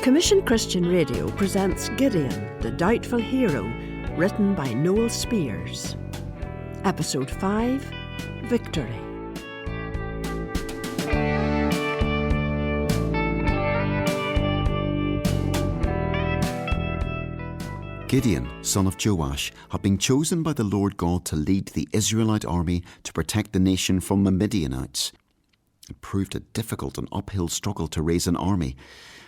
Commission Christian Radio presents Gideon, the Doubtful Hero, written by Noel Speers. Episode 5, Victory. Gideon, son of Joash, had been chosen by the Lord God to lead the Israelite army to protect the nation from the Midianites. It proved a difficult and uphill struggle to raise an army,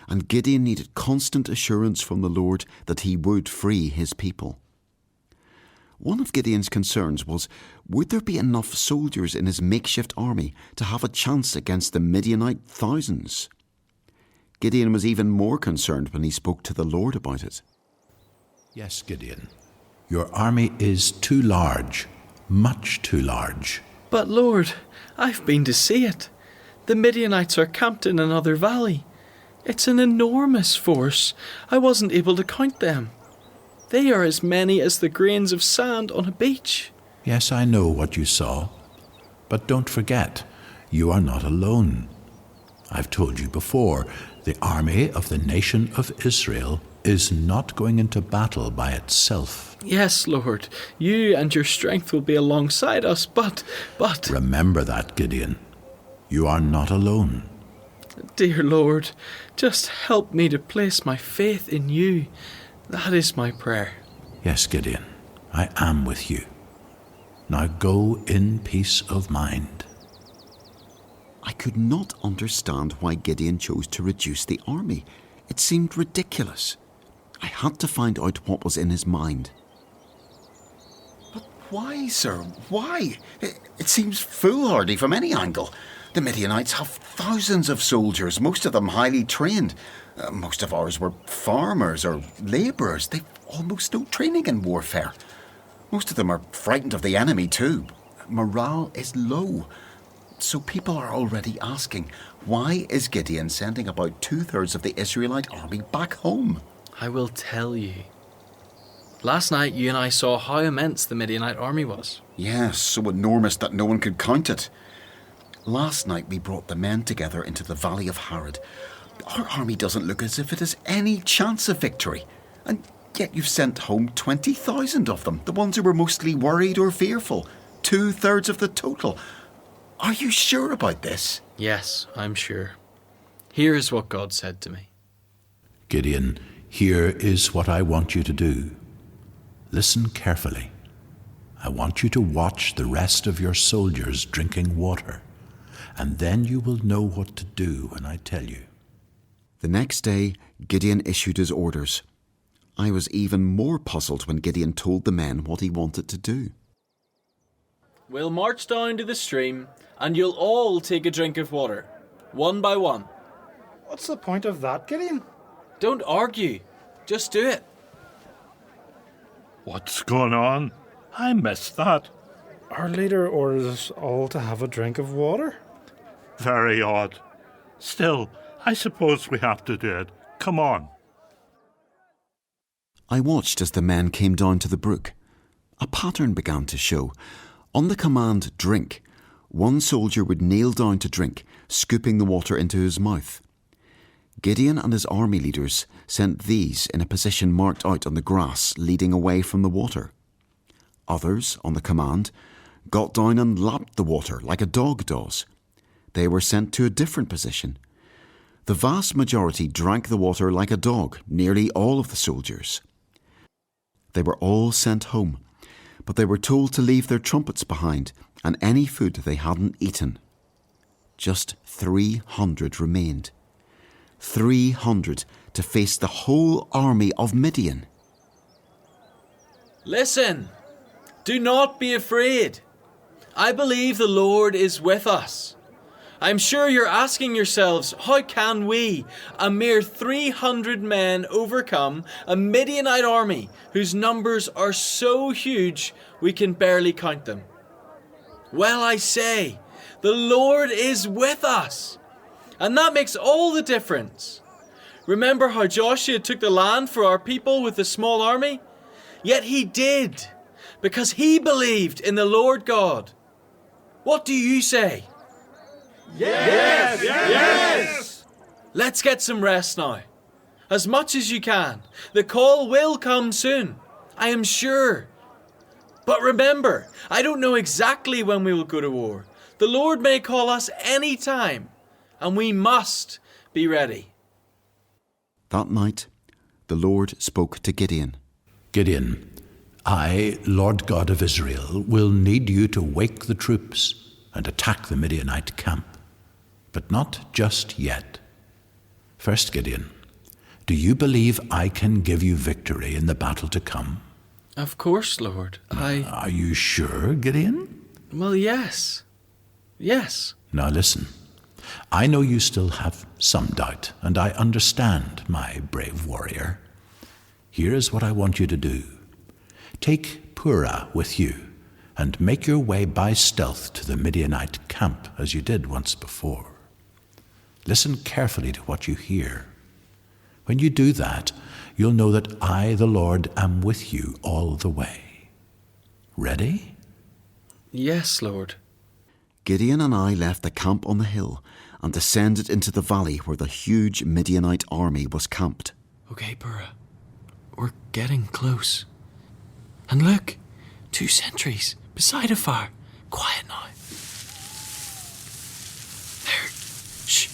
and Gideon needed constant assurance from the Lord that he would free his people. One of Gideon's concerns was, would there be enough soldiers in his makeshift army to have a chance against the Midianite thousands? Gideon was even more concerned when he spoke to the Lord about it. Yes, Gideon, your army is too large, much too large. But Lord, I've been to see it. The Midianites are camped in another valley. It's an enormous force. I wasn't able to count them. They are as many as the grains of sand on a beach. Yes, I know what you saw. But don't forget, you are not alone. I've told you before, the army of the nation of Israel is not going into battle by itself. Yes, Lord, you and your strength will be alongside us, but... Remember that, Gideon. You are not alone. Dear Lord, just help me to place my faith in you. That is my prayer. Yes, Gideon, I am with you. Now go in peace of mind. I could not understand why Gideon chose to reduce the army. It seemed ridiculous. I had to find out what was in his mind. But why, sir? Why? It seems foolhardy from any angle. The Midianites have thousands of soldiers, most of them highly trained. Most of ours were farmers or labourers. They've almost no training in warfare. Most of them are frightened of the enemy too. Morale is low. So people are already asking, why is Gideon sending about 2/3 of the Israelite army back home? I will tell you. Last night you and I saw how immense the Midianite army was. Yes, so enormous that no one could count it. Last night we brought the men together into the valley of Harod. Our army doesn't look as if it has any chance of victory. And yet you've sent home 20,000 of them, the ones who were mostly worried or fearful. 2/3 of the total. Are you sure about this? Yes, I'm sure. Here is what God said to me. Gideon, here is what I want you to do. Listen carefully. I want you to watch the rest of your soldiers drinking water, and then you will know what to do when I tell you. The next day, Gideon issued his orders. I was even more puzzled when Gideon told the men what he wanted to do. We'll march down to the stream, and you'll all take a drink of water, one by one. What's the point of that, Gideon? Don't argue. Just do it. What's going on? I missed that. Our leader orders us all to have a drink of water. Very odd. Still, I suppose we have to do it. Come on. I watched as the men came down to the brook. A pattern began to show. On the command, drink, one soldier would kneel down to drink, scooping the water into his mouth. Gideon and his army leaders sent these in a position marked out on the grass leading away from the water. Others, on the command, got down and lapped the water like a dog does. They were sent to a different position. The vast majority drank the water like a dog, nearly all of the soldiers. They were all sent home, but they were told to leave their trumpets behind and any food they hadn't eaten. Just 300 remained. 300 to face the whole army of Midian. Listen, do not be afraid. I believe the Lord is with us. I'm sure you're asking yourselves, how can we, a mere 300 men, overcome a Midianite army whose numbers are so huge we can barely count them? Well, I say, the Lord is with us. And that makes all the difference. Remember how Joshua took the land for our people with a small army? Yet he did, because he believed in the Lord God. What do you say? Yes! Let's get some rest now. as much as you can. The call will come soon, I am sure. But remember, I don't know exactly when we will go to war. The Lord may call us any time, and we must be ready. That night, the Lord spoke to Gideon. Gideon, I, Lord God of Israel, will need you to wake the troops and attack the Midianite camp, but not just yet. First, Gideon, do you believe I can give you victory in the battle to come? Of course, Lord. Are you sure, Gideon? Well, yes. Yes. Now listen, I know you still have some doubt, and I understand, my brave warrior. Here is what I want you to do. Take Purah with you, and make your way by stealth to the Midianite camp, as you did once before. Listen carefully to what you hear. When you do that, you'll know that I, the Lord, am with you all the way. Ready? Yes, Lord. Gideon and I left the camp on the hill and descended into the valley where the huge Midianite army was camped. Okay, Purah. We're getting close. And look, 2 sentries beside a fire. Quiet now. There. Shh.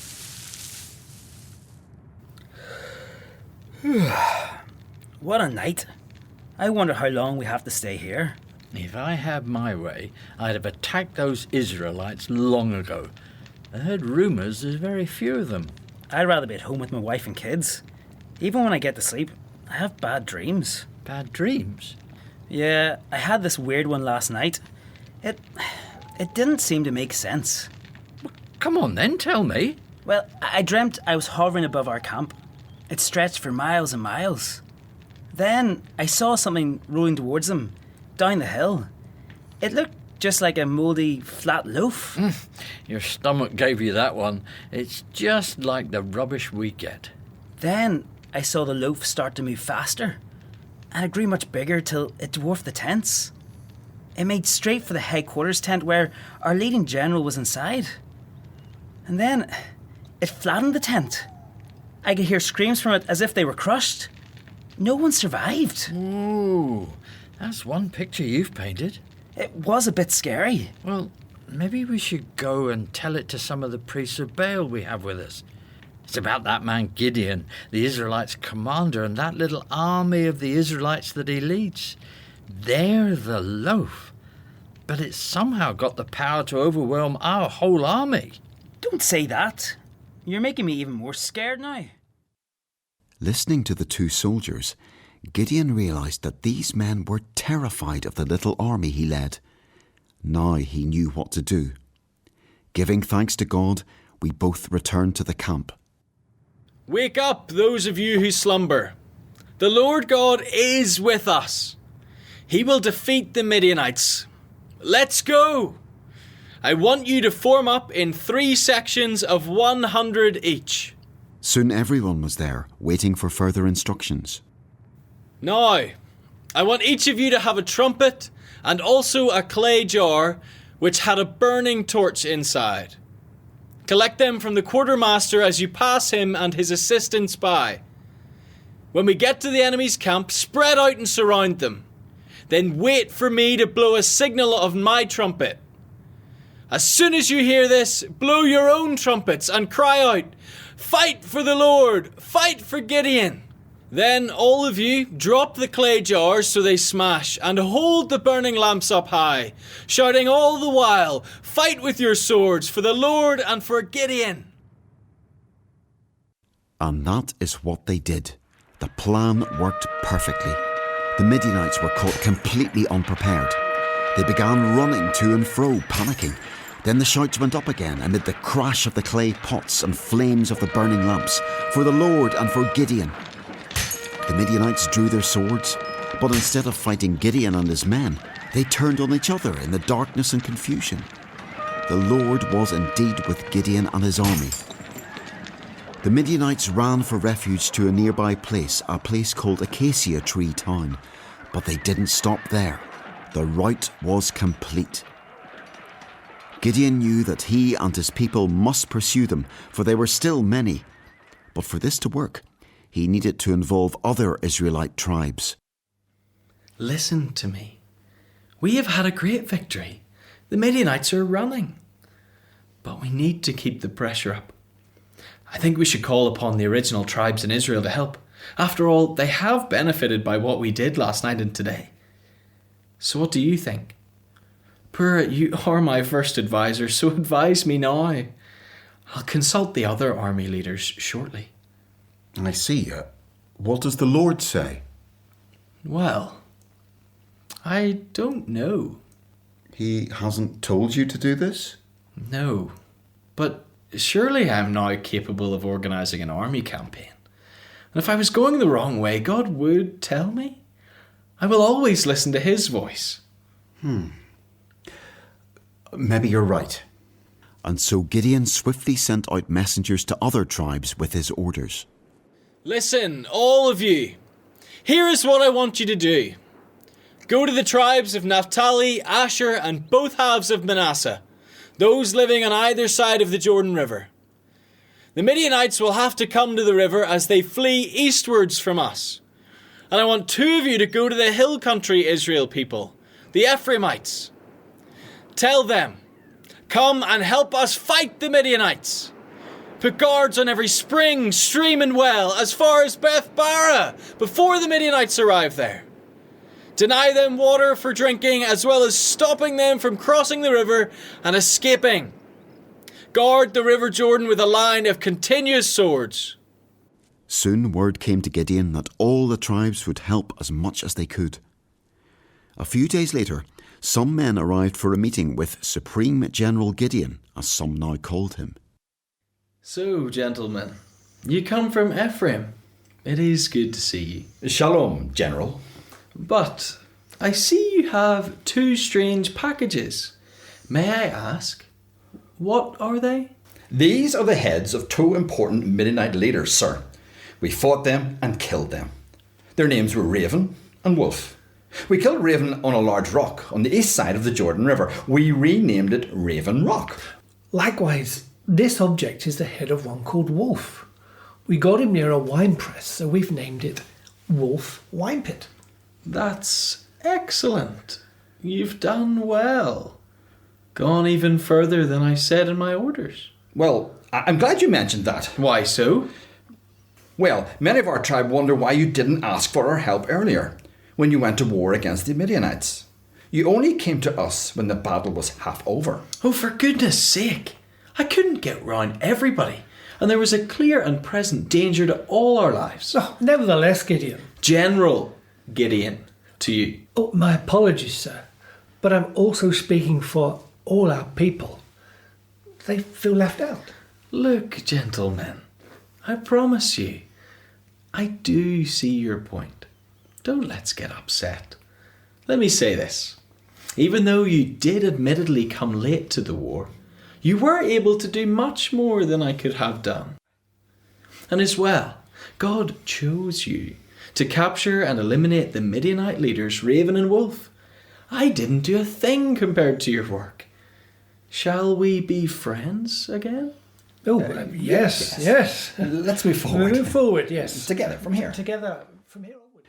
What a night. I wonder how long we have to stay here. If I had my way, I'd have attacked those Israelites long ago. I heard rumours there's very few of them. I'd rather be at home with my wife and kids. Even when I get to sleep, I have bad dreams. Bad dreams? Yeah, I had this weird one last night. It didn't seem to make sense. Come on then, tell me. Well, I dreamt I was hovering above our camp. It stretched for miles and miles. Then I saw something rolling towards them, down the hill. It looked just like a mouldy, flat loaf. Your stomach gave you that one. It's just like the rubbish we get. Then I saw the loaf start to move faster, and it grew much bigger till it dwarfed the tents. It made straight for the headquarters tent where our leading general was inside. And then it flattened the tent. I could hear screams from it as if they were crushed. No one survived. Ooh, that's one picture you've painted. It was a bit scary. Well, maybe we should go and tell it to some of the priests of Baal we have with us. It's about that man Gideon, the Israelites' commander, and that little army of the Israelites that he leads. They're the loaf. But it's somehow got the power to overwhelm our whole army. Don't say that. You're making me even more scared now. Listening to the 2 soldiers, Gideon realised that these men were terrified of the little army he led. Now he knew what to do. Giving thanks to God, we both returned to the camp. Wake up, those of you who slumber. The Lord God is with us. He will defeat the Midianites. Let's go. I want you to form up in 3 sections of 100 each. Soon everyone was there, waiting for further instructions. Now, I want each of you to have a trumpet and also a clay jar which had a burning torch inside. Collect them from the quartermaster as you pass him and his assistants by. When we get to the enemy's camp, spread out and surround them. Then wait for me to blow a signal of my trumpet. As soon as you hear this, blow your own trumpets and cry out, "Fight for the Lord! Fight for Gideon!" Then all of you drop the clay jars so they smash and hold the burning lamps up high, shouting all the while, "Fight with your swords for the Lord and for Gideon!" And that is what they did. The plan worked perfectly. The Midianites were caught completely unprepared. They began running to and fro, panicking. Then the shouts went up again amid the crash of the clay pots and flames of the burning lamps, "For the Lord and for Gideon." The Midianites drew their swords, but instead of fighting Gideon and his men, they turned on each other in the darkness and confusion. The Lord was indeed with Gideon and his army. The Midianites ran for refuge to a nearby place, a place called Acacia Tree Town, but they didn't stop there. The rout was complete. Gideon knew that he and his people must pursue them, for they were still many. But for this to work, he needed to involve other Israelite tribes. Listen to me. We have had a great victory. The Midianites are running. But we need to keep the pressure up. I think we should call upon the original tribes in Israel to help. After all, they have benefited by what we did last night and today. So what do you think? Pura, you are my first advisor, so advise me now. I'll consult the other army leaders shortly. I see. What does the Lord say? Well, I don't know. He hasn't told you to do this? No, but surely I'm now capable of organising an army campaign. And if I was going the wrong way, God would tell me. I will always listen to his voice. Maybe you're right. And so Gideon swiftly sent out messengers to other tribes with his orders. Listen, all of you. Here is what I want you to do. Go to the tribes of Naphtali, Asher, and both halves of Manasseh, those living on either side of the Jordan River. The Midianites will have to come to the river as they flee eastwards from us. And I want 2 of you to go to the hill country Israel people, the Ephraimites. Tell them, come and help us fight the Midianites. Put guards on every spring, stream and well as far as Beth-bara before the Midianites arrive there. Deny them water for drinking as well as stopping them from crossing the river and escaping. Guard the river Jordan with a line of continuous swords. Soon word came to Gideon that all the tribes would help as much as they could. A few days later, some men arrived for a meeting with Supreme General Gideon, as some now called him. So, gentlemen, you come from Ephraim. It is good to see you. Shalom, General. But I see you have 2 strange packages. May I ask, what are they? These are the heads of 2 important Midianite leaders, sir. We fought them and killed them. Their names were Raven and Wolf. We killed Raven on a large rock on the east side of the Jordan River. We renamed it Raven Rock. Likewise, this object is the head of one called Wolf. We got him near a wine press, so we've named it Wolf Wine Pit. That's excellent. You've done well. Gone even further than I said in my orders. Well, I'm glad you mentioned that. Why so? Well, many of our tribe wonder why you didn't ask for our help earlier, when you went to war against the Midianites. You only came to us when the battle was half over. Oh, for goodness sake. I couldn't get round everybody, and there was a clear and present danger to all our lives. Oh, nevertheless, Gideon. General Gideon, to you. Oh, my apologies, sir. But I'm also speaking for all our people. They feel left out. Look, gentlemen, I promise you, I do see your point. Don't let's get upset. Let me say this. Even though you did admittedly come late to the war, you were able to do much more than I could have done. And as well, God chose you to capture and eliminate the Midianite leaders Raven and Wolf. I didn't do a thing compared to your work. Shall we be friends again? Oh, yes. Let's move forward. Move forward, yes. Together, from here. Together, from here onward.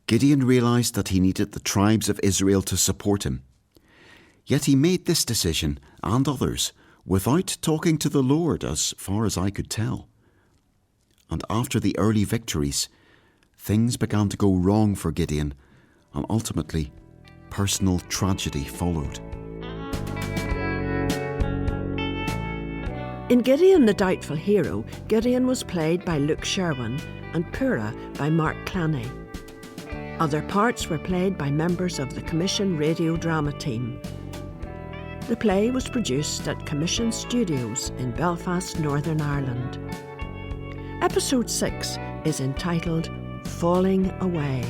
Gideon realised that he needed the tribes of Israel to support him. Yet he made this decision, and others, without talking to the Lord, as far as I could tell. And after the early victories, things began to go wrong for Gideon, and ultimately, personal tragedy followed. In Gideon the Doubtful Hero, Gideon was played by Luke Sherwin and Pura by Mark Clanny. Other parts were played by members of the Commission radio drama team. The play was produced at Commission Studios in Belfast, Northern Ireland. Episode 6 is entitled Falling Away.